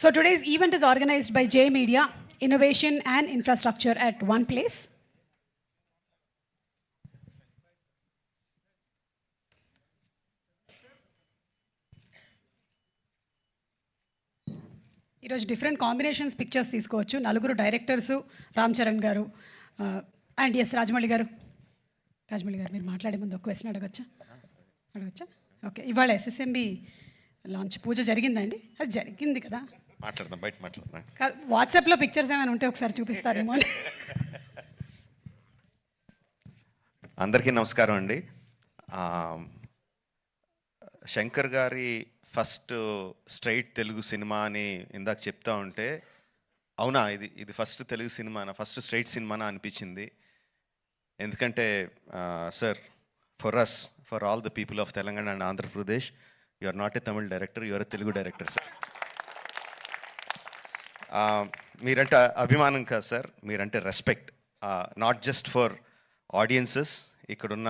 So today's event is organized by J Media, Innovation and Infrastructure at one place. ఈరోజు different combinations pictures తీసుకోవచ్చు. నలుగురు directors, Ram Charan గారు and yes Rajamouli గారు. రాజమౌళి గారు మీరు మాట్లాడే ముందు ఒక క్వశ్చన్ అడగచ్చా? ఓకే, ఇవాళ ఎస్ఎస్ఎంబి లాంచ్ పూజ జరిగిందండి? అది జరిగింది కదా, మాట్లాడదాం, బయట మాట్లాడదాం. వాట్సాప్లో పిక్చర్స్ ఏమైనా ఉంటే ఒకసారి చూపిస్తారేమో. అందరికీ నమస్కారం అండి. శంకర్ గారి ఫస్ట్ స్ట్రైట్ తెలుగు సినిమా అని ఇందాక చెప్తా ఉంటే, అవునా ఇది ఫస్ట్ తెలుగు సినిమానా, ఫస్ట్ స్ట్రైట్ సినిమానా అనిపించింది. ఎందుకంటే sir, for all the people of Telangana and Andhra Pradesh, you are not a Tamil director, you are a Telugu director sir. మీరంటే అభిమానం కాదు సార్, మీరంటే respect. Not just for audiences, ఇక్కడున్న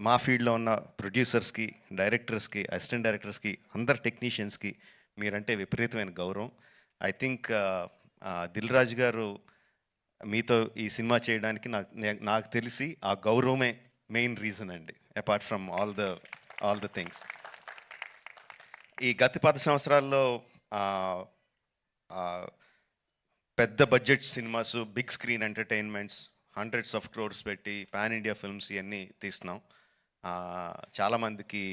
మా ఫీల్డ్లో ఉన్న ప్రొడ్యూసర్స్కి, డైరెక్టర్స్కి, అసిస్టెంట్ డైరెక్టర్స్కి, అందరు టెక్నీషియన్స్కి మీరంటే విపరీతమైన గౌరవం. ఐ థింక్ దిల్ రాజు గారు మీతో ఈ సినిమా చేయడానికి నాకు తెలిసి ఆ గౌరవమే మెయిన్ రీజన్ అండి, apart from all the things. ఈ గత 10 సంవత్సరాల్లో పెద్ద budget cinemas, big screen entertainments, hundreds of crores పెట్టి పాన్ ఇండియా ఫిల్మ్స్ ఇవన్నీ తీస్తున్నాం. చాలామందికి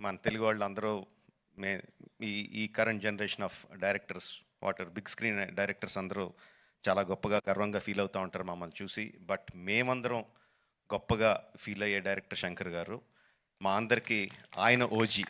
మన తెలుగు వాళ్ళు అందరూ ఈ current generation of directors, big screen directors అందరూ చాలా గొప్పగా, గర్వంగా ఫీల్ అవుతూ ఉంటారు మమ్మల్ని చూసి. బట్ మేమందరం గొప్పగా ఫీల్ అయ్యే డైరెక్టర్ శంకర్ గారు. మా అందరికీ ఆయన ఓజీ.